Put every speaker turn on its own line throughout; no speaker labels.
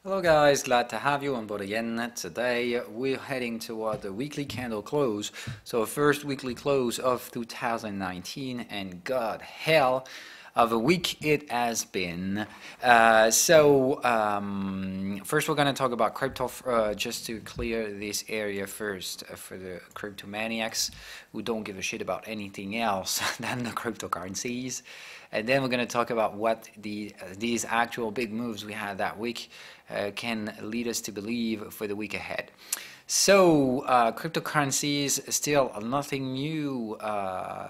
Hello guys, glad to have you on board again. Today we're heading toward the weekly candle close. So first weekly close of 2019, and god hell of a week it has been. First we're going to talk about crypto, just to clear this area first for the cryptomaniacs who don't give a shit about anything else than the cryptocurrencies. And then we're going to talk about what these actual big moves we had that week can lead us to believe for the week ahead. So cryptocurrencies, still nothing new,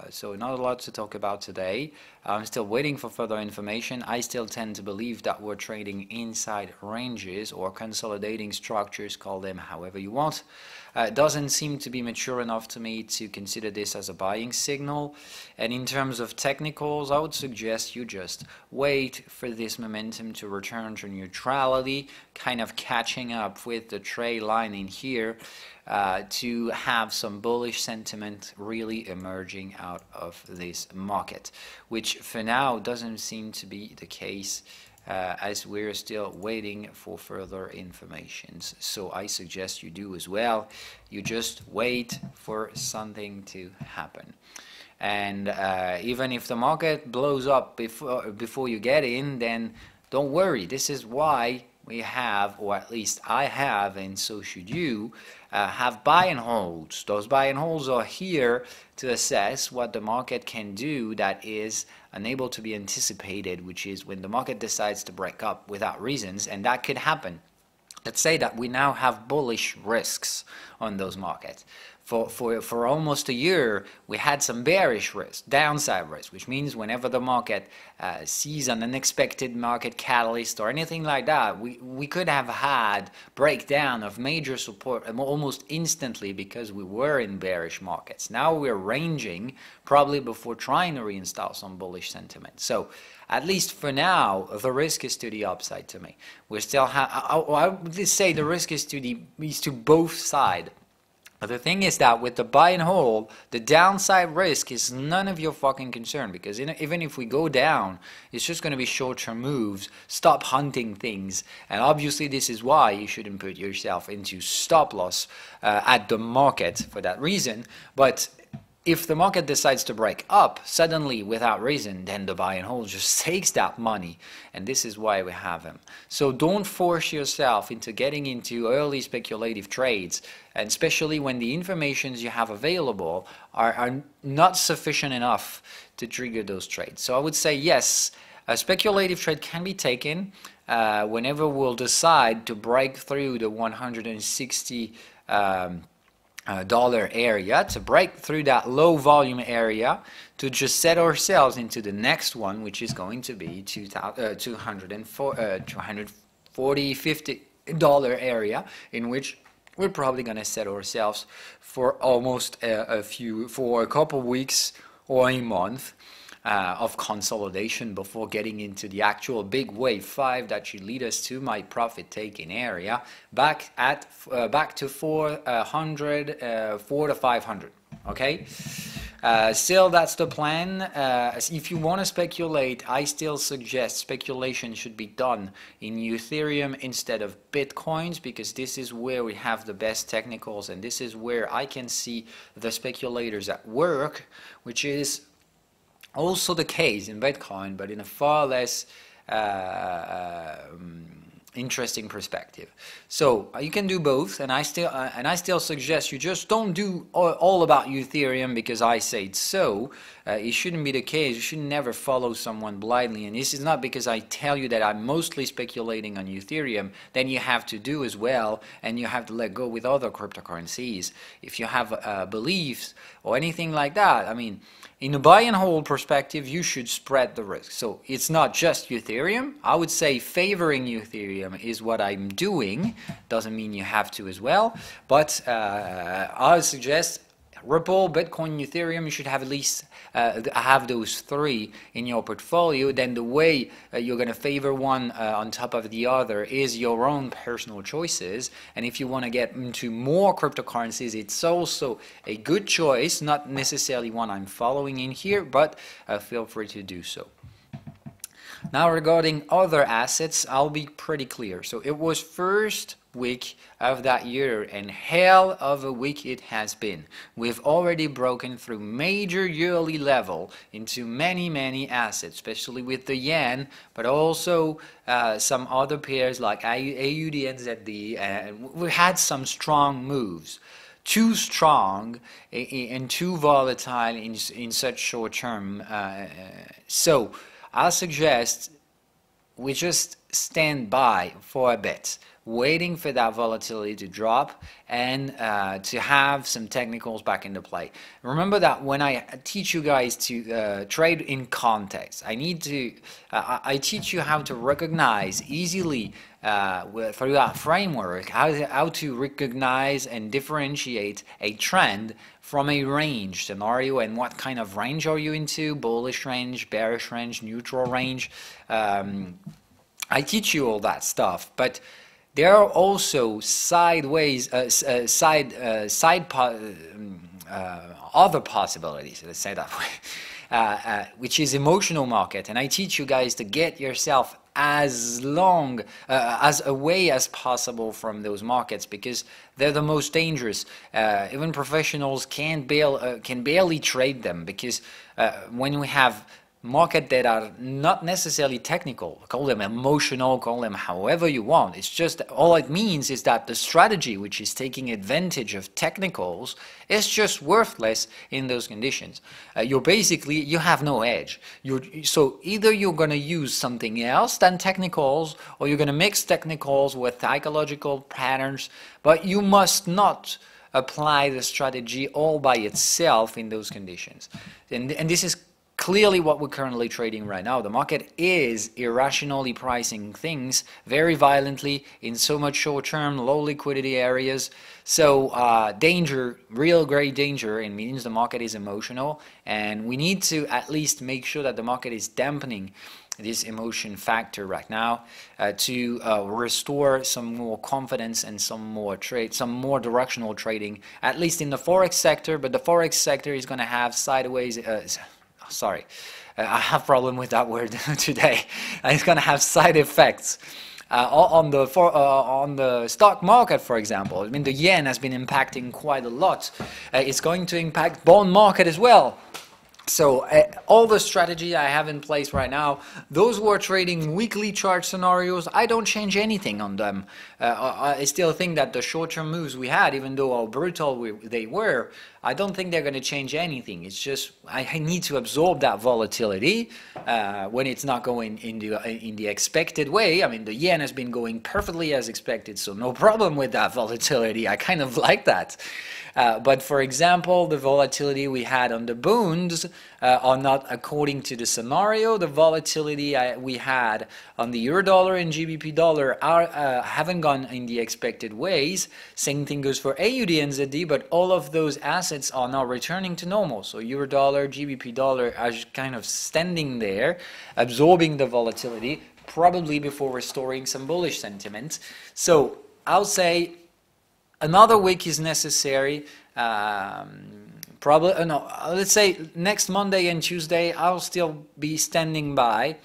so not a lot to talk about today. I'm still waiting for further information. I still tend to believe that we're trading inside ranges or consolidating structures, call them however you want. It doesn't seem to be mature enough to me to consider this as a buying signal. And in terms of technicals, I would suggest you just wait for this momentum to return to neutrality, kind of catching up with the trade line in here, to have some bullish sentiment really emerging out of this market, which for now doesn't seem to be the case, as we're still waiting for further information. So I suggest you do as well. You just wait for something to happen. And even if the market blows up before you get in, then don't worry. This is why we have, or at least I have, and so should you, have buy and holds. Those buy and holds are here to assess what the market can do that is unable to be anticipated, which is when the market decides to break up without reasons, and that could happen. Let's say that we now have bullish risks on those markets. For almost a year, we had some bearish risk, downside risk, which means whenever the market sees an unexpected market catalyst or anything like that, we could have had breakdown of major support almost instantly because we were in bearish markets. Now we're ranging, probably before trying to reinstall some bullish sentiment. So at least for now, the risk is to the upside to me. We still have, I would just say the risk is to both sides. But the thing is that with the buy and hold, the downside risk is none of your fucking concern, because even if we go down, it's just going to be short-term moves. Stop hunting things, and obviously this is why you shouldn't put yourself into stop loss at the market for that reason. But if the market decides to break up suddenly without reason, then the buy and hold just takes that money, and this is why we have them. So don't force yourself into getting into early speculative trades, and especially when the informations you have available are not sufficient enough to trigger those trades. So I would say yes, a speculative trade can be taken whenever we'll decide to break through the 160 dollar area, to break through that low volume area, to just set ourselves into the next one, which is going to be $240-$50 area, in which we're probably going to set ourselves for almost for a couple weeks or a month of consolidation before getting into the actual big wave 5 that should lead us to my profit taking area back to 400 to 500. Okay, still that's the plan. If you want to speculate, I still suggest speculation should be done in Ethereum instead of Bitcoins, because this is where we have the best technicals, and this is where I can see the speculators at work, which is also the case in Bitcoin, but in a far less interesting perspective. So you can do both, and I still suggest you just don't do all about Ethereum because I say so. It shouldn't be the case. You should never follow someone blindly, and this is not because I tell you that I'm mostly speculating on Ethereum. Then you have to do as well, and you have to let go with other cryptocurrencies. If you have beliefs or anything like that, I mean, in a buy and hold perspective, you should spread the risk. So it's not just Ethereum. I would say favoring Ethereum is what I'm doing. Doesn't mean you have to as well. But I would suggest Ripple, Bitcoin, Ethereum, you should have at least have those three in your portfolio. Then the way you're going to favor one on top of the other is your own personal choices. And if you want to get into more cryptocurrencies, it's also a good choice, not necessarily one I'm following in here, but feel free to do so. Now regarding other assets, I'll be pretty clear. So it was first week of that year, and hell of a week it has been. We've already broken through major yearly level into many assets, especially with the yen, but also some other pairs like AUDNZD, and we had some strong moves. Too strong and too volatile in such short term. So I suggest we just stand by for a bit, waiting for that volatility to drop and to have some technicals back into play. Remember that when I teach you guys to trade in context, I teach you how to recognize easily through that framework how to recognize and differentiate a trend from a range scenario, and what kind of range are you into: bullish range, bearish range, neutral range. I teach you all that stuff, but there are also other possibilities, let's say that way, which is emotional market. And I teach you guys to get yourself as away as possible from those markets, because they're the most dangerous. Even professionals can barely trade them, because when we have market that are not necessarily technical, call them emotional, call them however you want, it's just all it means is that the strategy which is taking advantage of technicals is just worthless in those conditions. You have no edge. So either you're going to use something else than technicals, or you're going to mix technicals with psychological patterns, but you must not apply the strategy all by itself in those conditions. And this is clearly what we're currently trading right now. The market is irrationally pricing things very violently in so much short-term, low liquidity areas. So danger, real great danger, it means the market is emotional, and we need to at least make sure that the market is dampening this emotion factor right now to restore some more confidence and some more directional trading, at least in the forex sector. But the forex sector is going to have sideways sorry, I have a problem with that word today. It's going to have side effects on the stock market, for example. I mean, the yen has been impacting quite a lot. It's going to impact bond market as well. So all the strategy I have in place right now, those who are trading weekly chart scenarios, I don't change anything on them. I still think that the short-term moves we had, even though how brutal they were, I don't think they're going to change anything. It's just I need to absorb that volatility when it's not going in the expected way. I mean, the yen has been going perfectly as expected, so no problem with that volatility. I kind of like that. But for example, the volatility we had on the BUNDs are not according to the scenario. The volatility we had on the Eurodollar and GBP dollar haven't gone in the expected ways. Same thing goes for AUDNZD, but all of those assets are now returning to normal. So Eurodollar, GBP dollar are kind of standing there, absorbing the volatility, probably before restoring some bullish sentiment. So I'll say another week is necessary. Let's say next Monday and Tuesday, I'll still be standing by,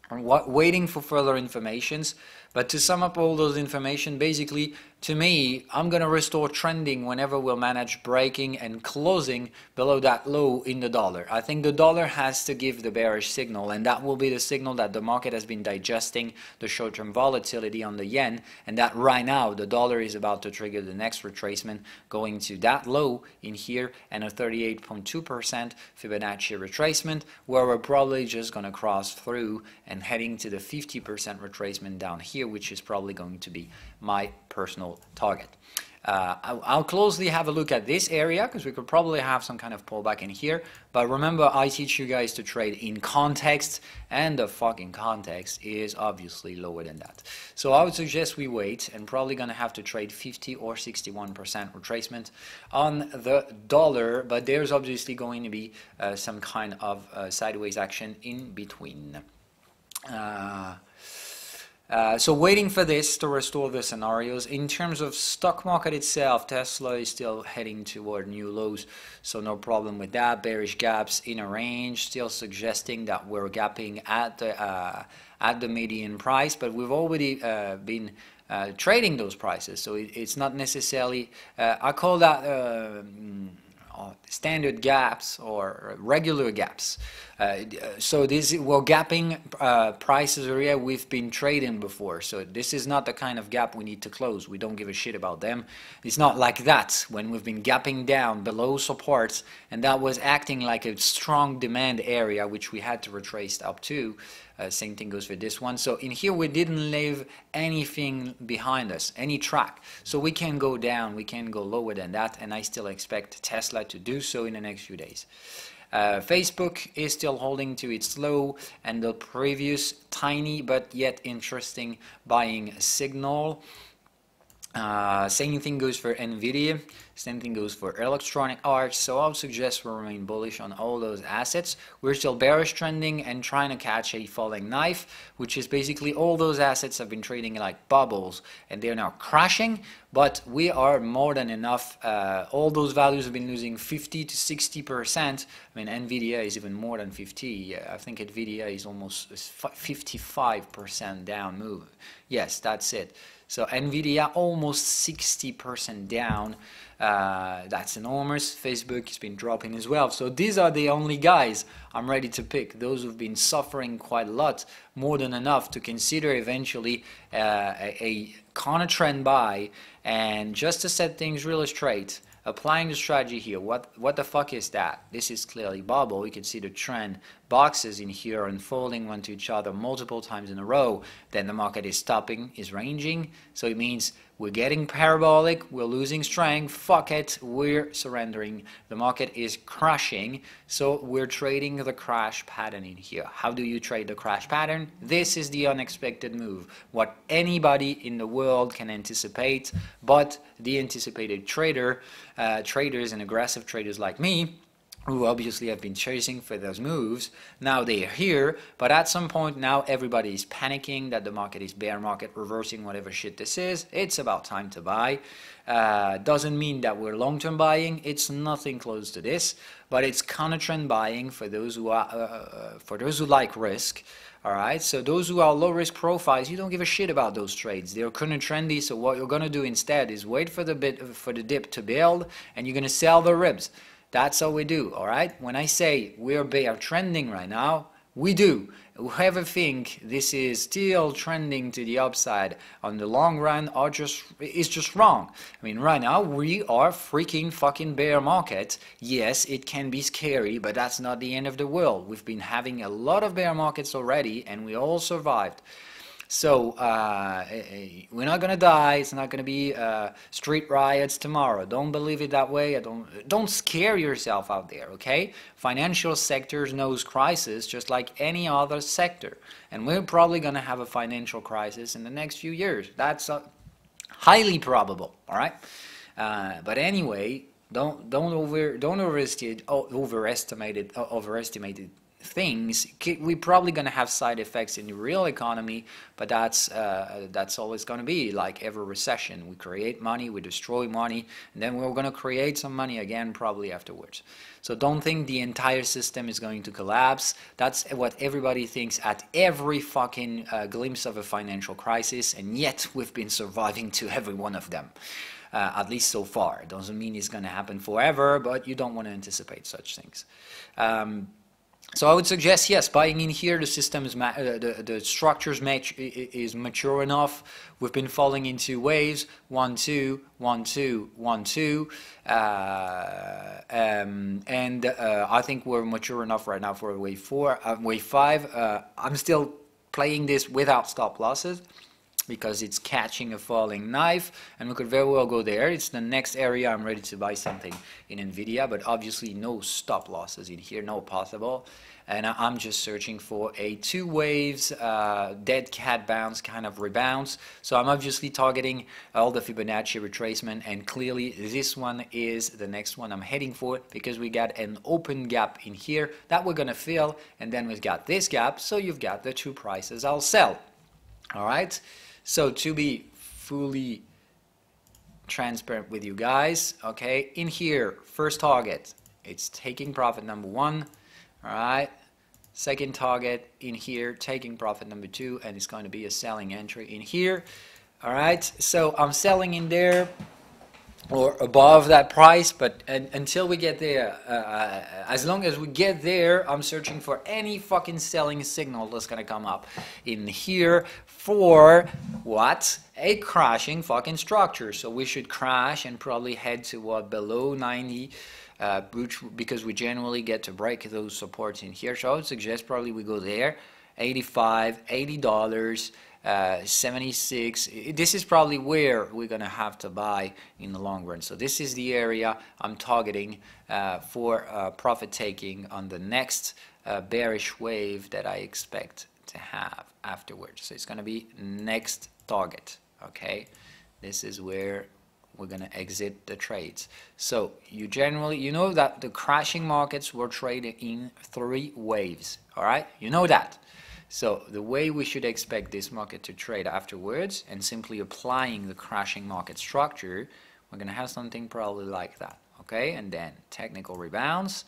waiting for further informations. But to sum up all those information, basically, to me, I'm going to restore trending whenever we'll manage breaking and closing below that low in the dollar. I think the dollar has to give the bearish signal, and that will be the signal that the market has been digesting the short-term volatility on the yen, and that right now the dollar is about to trigger the next retracement, going to that low in here and a 38.2% Fibonacci retracement, where we're probably just going to cross through and heading to the 50% retracement down here, which is probably going to be my personal target. I'll closely have a look at this area, because we could probably have some kind of pullback in here. But remember, I teach you guys to trade in context, and the fucking context is obviously lower than that. So I would suggest we wait, and probably going to have to trade 50 or 61% retracement on the dollar. But there's obviously going to be some kind of sideways action in between. So waiting for this to restore the scenarios. In terms of stock market itself, Tesla is still heading toward new lows, so no problem with that. Bearish gaps in a range, still suggesting that we're gapping at the median price, but we've already been trading those prices, so it's not necessarily, I call that standard gaps or regular gaps. So we're gapping prices area we've been trading before. So this is not the kind of gap we need to close. We don't give a shit about them. It's not like that when we've been gapping down below supports, and that was acting like a strong demand area which we had to retrace up to. Same thing goes for this one. So in here we didn't leave anything behind us, any track. So we can go down, we can go lower than that, and I still expect Tesla to do so in the next few days. Facebook is still holding to its low and the previous tiny but yet interesting buying signal. Same thing goes for NVIDIA, same thing goes for Electronic Arts, so I would suggest we remain bullish on all those assets. We're still bearish trending and trying to catch a falling knife, which is basically all those assets have been trading like bubbles and they're now crashing, but we are more than enough. All those values have been losing 50 to 60%. I mean, NVIDIA is even more than 50. I think NVIDIA is almost 55% down move. Yes, that's it. So NVIDIA almost 60% down. That's enormous. Facebook has been dropping as well. So these are the only guys I'm ready to pick. Those who've been suffering quite a lot, more than enough to consider eventually a counter trend buy. And just to set things really straight, applying the strategy here, what the fuck is that? This is clearly bubble. You can see the trend boxes in here unfolding one to each other multiple times in a row. Then the market is stopping, is ranging. So it means we're getting parabolic, we're losing strength, fuck it, we're surrendering. The market is crashing, so we're trading the crash pattern in here. How do you trade the crash pattern? This is the unexpected move. What anybody in the world can anticipate, but the anticipated traders and aggressive traders like me, who obviously have been chasing for those moves, now they're here, but at some point now everybody is panicking that the market is bear market, reversing whatever shit this is. It's about time to buy. Doesn't mean that we're long-term buying. It's nothing close to this, but it's counter-trend buying for those who like risk. All right, so those who are low-risk profiles, you don't give a shit about those trades. They're kind of trendy, so what you're gonna do instead is wait for the dip to build, and you're gonna sell the ribs. That's how we do, all right? When I say we're bear trending right now, we do. Whoever think this is still trending to the upside on the long run is just wrong. I mean, right now we are freaking fucking bear market. Yes, it can be scary, but that's not the end of the world. We've been having a lot of bear markets already, and we all survived. So we're not gonna die. It's not gonna be street riots tomorrow. Don't believe it that way. Don't scare yourself out there. Okay? Financial sectors knows crisis just like any other sector, and we're probably gonna have a financial crisis in the next few years. That's highly probable. All right. But anyway, don't overestimate things. We're probably going to have side effects in the real economy, but that's always going to be like every recession. We create money, we destroy money, and then we're going to create some money again probably afterwards. So don't think the entire system is going to collapse. That's what everybody thinks at every fucking glimpse of a financial crisis, and yet we've been surviving to every one of them. At least so far. It doesn't mean it's going to happen forever, but you don't want to anticipate such things. So I would suggest, yes, buying in here. The system is the structures is mature enough. We've been falling into waves 1, 2, 1, 2, 1, 2, and I think we're mature enough right now for wave 4, wave 5. I'm still playing this without stop losses, because it's catching a falling knife, and we could very well go there. It's the next area I'm ready to buy something in NVIDIA, but obviously no stop losses in here, no possible. And I'm just searching for a 2 waves, dead cat bounce kind of rebounds. So I'm obviously targeting all the Fibonacci retracement, and clearly this one is the next one I'm heading for, because we got an open gap in here that we're gonna fill, and then we've got this gap, so you've got the 2 prices I'll sell. All right, so to be fully transparent with you guys, okay, in here, first target, it's taking profit number 1, all right, second target in here, taking profit number 2, and it's going to be a selling entry in here. All right, so I'm selling in there or above that price, but until we get there, as long as we get there, I'm searching for any fucking selling signal that's gonna come up in here for what? A crashing fucking structure. So we should crash and probably head to what, below 90, because we generally get to break those supports in here. So I would suggest probably we go there, 85, $80. 76. This is probably where we're gonna have to buy in the long run. So this is the area I'm targeting for profit taking on the next bearish wave that I expect to have afterwards. So it's gonna be next target. Okay, this is where we're gonna exit the trades. So you know that the crashing markets were traded in 3 waves. All right, you know that. So the way we should expect this market to trade afterwards, and simply applying the crashing market structure, we're going to have something probably like that, okay? And then technical rebounds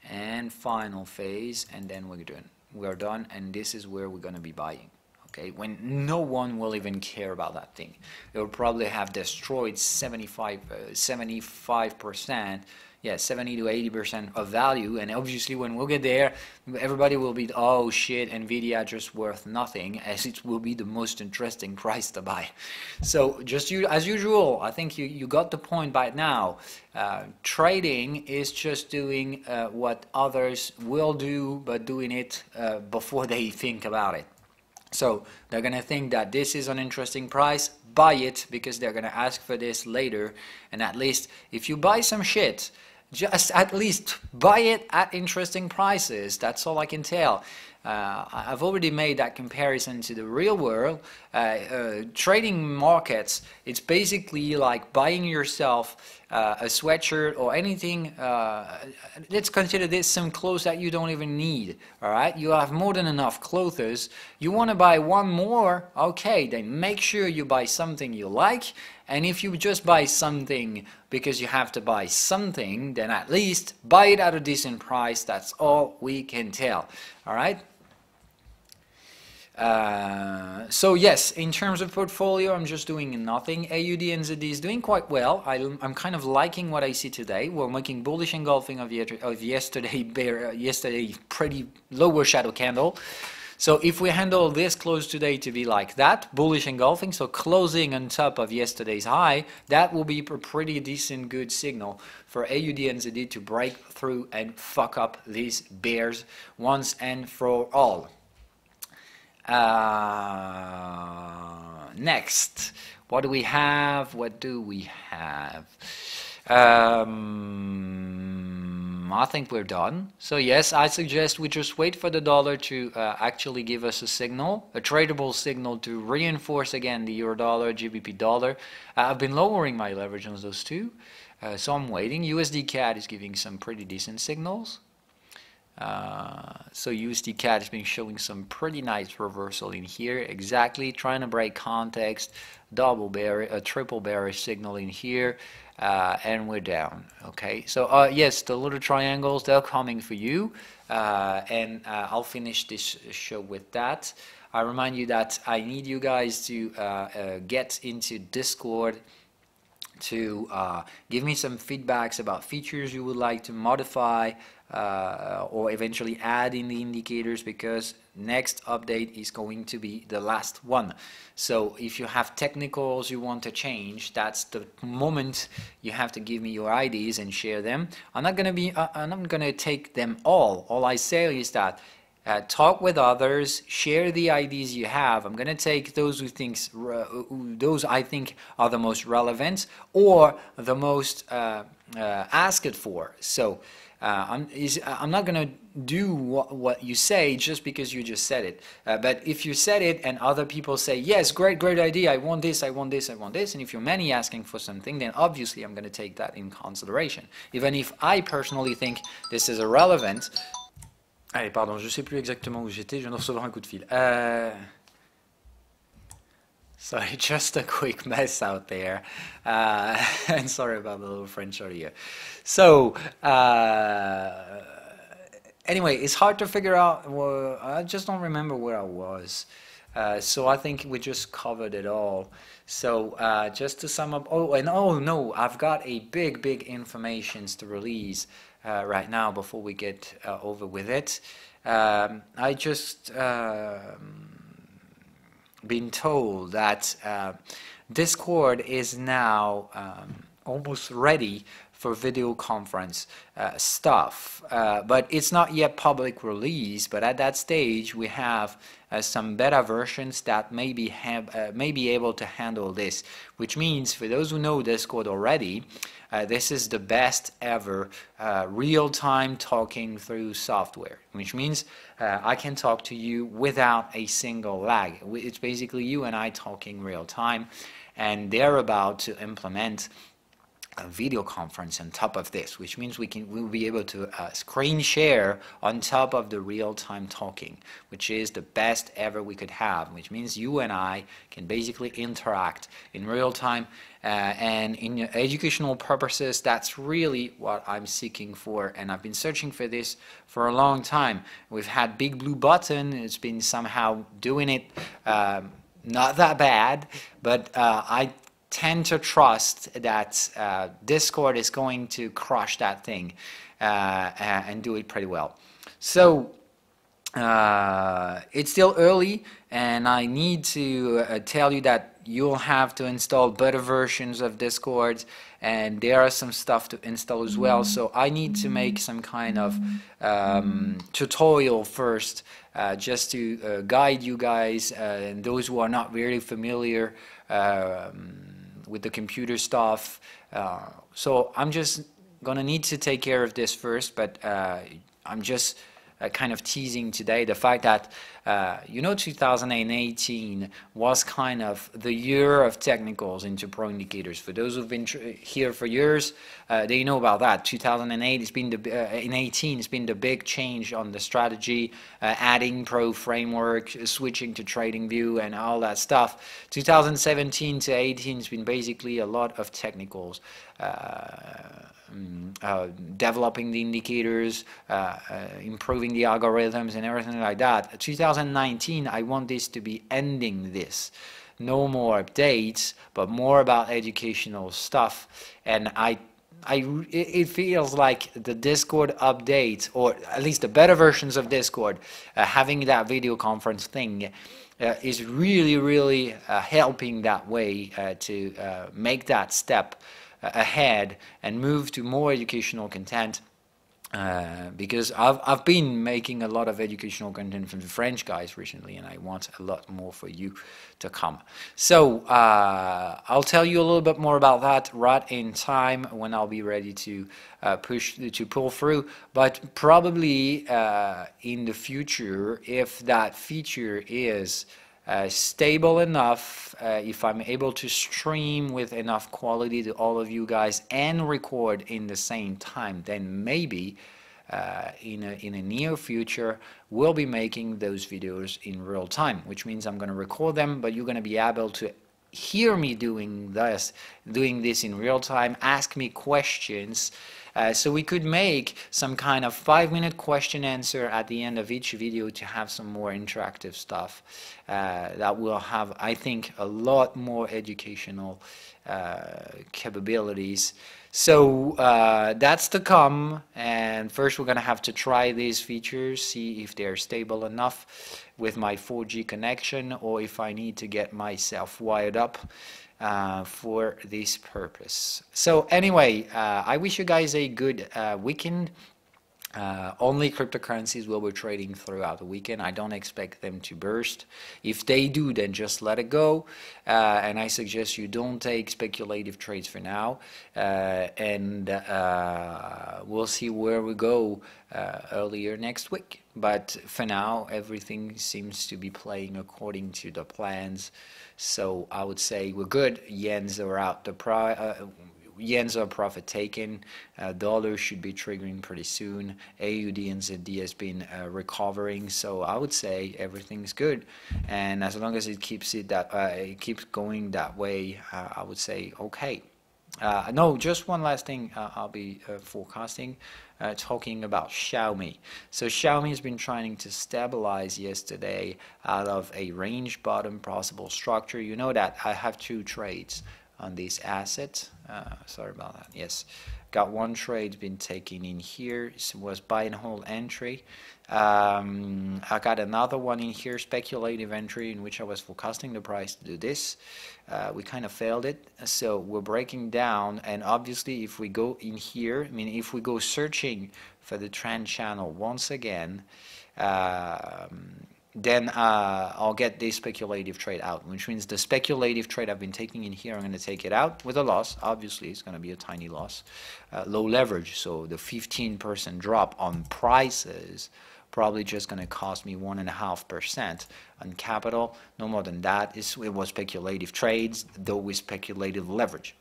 and final phase, and then we're done, and this is where we're going to be buying, okay? When no one will even care about that thing. It will probably have destroyed 75%. Yeah, 70 to 80% of value, and obviously when we'll get there, everybody will be, oh shit, Nvidia just worth nothing, as it will be the most interesting price to buy. So just as usual, I think you got the point by now. Trading is just doing what others will do, but doing it before they think about it. So they're gonna think that this is an interesting price, buy it, because they're gonna ask for this later, and at least if you buy some shit, just at least buy it at interesting prices. That's all I can tell. I've already made that comparison to the real world. Trading markets, it's basically like buying yourself a sweatshirt or anything. Let's consider this some clothes that you don't even need. All right, you have more than enough clothes. You want to buy one more? Okay, then make sure you buy something you like. And if you just buy something because you have to buy something, then at least buy it at a decent price. That's all we can tell. All right. So yes, in terms of portfolio, I'm just doing nothing. AUDNZD is doing quite well. I'm kind of liking what I see today. We're making bullish engulfing of yesterday pretty lower shadow candle. So if we handle this close today to be like that, bullish engulfing, so closing on top of yesterday's high, that will be a pretty decent good signal for AUDNZD to break through and fuck up these bears once and for all. Next, what do we have? I think we're done. So yes, I suggest we just wait for the dollar to actually give us a signal, a tradable signal to reinforce again the euro dollar, GBP dollar. I've been lowering my leverage on those two, so I'm waiting. USD CAD is giving some pretty decent signals. So USD CAD has been showing some pretty nice reversal in here, exactly trying to break context, double bearish, a triple bearish signal in here, and we're down. Okay, so yes, the little triangles, they're coming for you, and I'll finish this show with that. I remind you that I need you guys to get into Discord to give me some feedbacks about features you would like to modify or eventually add in the indicators, because next update is going to be the last one. So if you have technicals you want to change, that's the moment you have to give me your ideas and share them. I'm not gonna take them all. All I say is that talk with others, share the ideas you have. I'm going to take those those I think are the most relevant or the most asked for. So I'm not going to do what you say just because you just said it. But if you said it and other people say, yes, great idea, I want this, I want this, I want this, and if you're many asking for something, then obviously I'm going to take that in consideration. Even if I personally think this is irrelevant. Allez, pardon, je sais plus exactement où j'étais, je viens de recevoir un coup de fil. Sorry, just a quick mess out there, and sorry about the little French audio. So, anyway, it's hard to figure out. Well, I just don't remember where I was. So I think we just covered it all. So just to sum up, oh no, I've got a big information to release right now before we get over with it. I just been told that Discord is now almost ready for video conference stuff, but it's not yet public release. But at that stage, we have some beta versions that may be able to handle this, which means for those who know Discord already, this is the best ever real-time talking through software, which means I can talk to you without a single lag. It's basically you and I talking real-time, and they're about to implement a video conference on top of this, which means we'll be able to screen share on top of the real-time talking, which is the best ever we could have, which means you and I can basically interact in real time, and in educational purposes, that's really what I'm seeking for, and I've been searching for this for a long time. We've had Big Blue Button, it's been somehow doing it not that bad, but I tend to trust that Discord is going to crush that thing and do it pretty well. So it's still early, and I need to tell you that you'll have to install better versions of Discord, and there are some stuff to install as well. So I need to make some kind of tutorial first, just to guide you guys and those who are not very familiar with the computer stuff. So I'm just gonna need to take care of this first, but I'm just kind of teasing today the fact that 2018 was kind of the year of technicals into pro indicators. For those who've been here for years, they know about that. 2008 has been in 18 it's been the big change on the strategy, adding pro framework, switching to trading view, and all that stuff. 2017 to 18 has been basically a lot of technicals. Developing the indicators, improving the algorithms and everything like that. 2019, I want this to be ending this. No more updates, but more about educational stuff. And it feels like the Discord updates, or at least the better versions of Discord, having that video conference thing, is really helping that way to make that step ahead and move to more educational content, because I've been making a lot of educational content from the French guys recently, and I want a lot more for you to come. So I'll tell you a little bit more about that right in time when I'll be ready to pull through, but probably in the future, if that feature is stable enough, if I'm able to stream with enough quality to all of you guys and record in the same time, then maybe in a near future we'll be making those videos in real time, which means I'm going to record them, but you're going to be able to hear me doing this in real time, ask me questions. So we could make some kind of 5-minute question answer at the end of each video to have some more interactive stuff that will have, I think, a lot more educational capabilities. So that's to come, and first we're going to have to try these features, see if they're stable enough with my 4G connection, or if I need to get myself wired up for this purpose. So anyway, I wish you guys a good weekend. Only cryptocurrencies will be trading throughout the weekend. I don't expect them to burst. If they do, then just let it go. And I suggest you don't take speculative trades for now. And we'll see where we go earlier next week. But for now, everything seems to be playing according to the plans. So I would say we're good. Yens are out. yens are profit taken. Dollar should be triggering pretty soon. AUDNZD has been recovering, so I would say everything's good. And as long as it keeps it keeps going that way, I would say okay. No, just one last thing I'll be forecasting, talking about Xiaomi. So Xiaomi has been trying to stabilize yesterday out of a range bottom possible structure. You know that I have 2 trades on this asset. Sorry about that. Yes, got 1 trade been taken in here. It was buy and hold entry. I got another one in here, speculative entry, in which I was forecasting the price to do this. We kind of failed it, so we're breaking down, and obviously if we go in here, I mean if we go searching for the trend channel once again, then I'll get this speculative trade out, which means the speculative trade I've been taking in here, I'm going to take it out with a loss. Obviously it's going to be a tiny loss, low leverage, so the 15% drop on prices probably just going to cost me 1.5% on capital, no more than that. It was speculative trades, though with speculative leverage.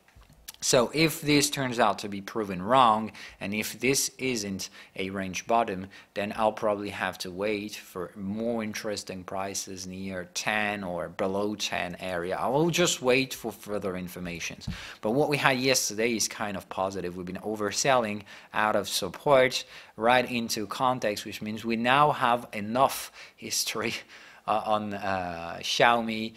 So if this turns out to be proven wrong, and if this isn't a range bottom, then I'll probably have to wait for more interesting prices near 10 or below 10 area. I will just wait for further information. But what we had yesterday is kind of positive. We've been overselling out of support right into context, which means we now have enough history on Xiaomi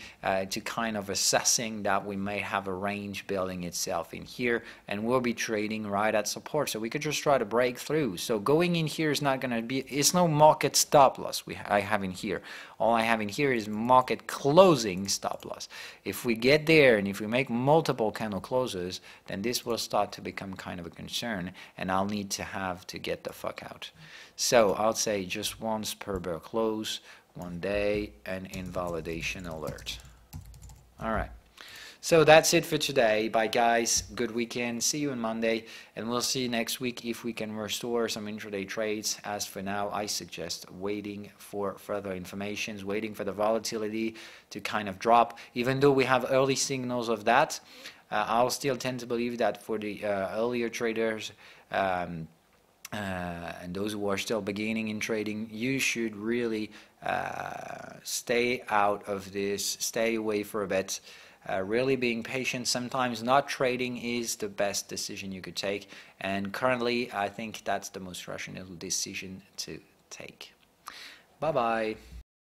to kind of assessing that we may have a range building itself in here, and we'll be trading right at support, so we could just try to break through. So going in here is not going to be, it's no market stop loss I have in here. All I have in here is market closing stop loss. If we get there and if we make multiple candle closes, then this will start to become kind of a concern, and I'll need to have to get the fuck out. So I'll say just once per bear close, 1 day, and invalidation alert. Alright, so that's it for today. Bye guys, good weekend, see you on Monday, and we'll see next week if we can restore some intraday trades. As for now, I suggest waiting for further information, waiting for the volatility to kind of drop. Even though we have early signals of that, I'll still tend to believe that for the earlier traders, and those who are still beginning in trading, you should really stay out of this, stay away for a bit, really being patient. Sometimes not trading is the best decision you could take, and currently I think that's the most rational decision to take. Bye bye.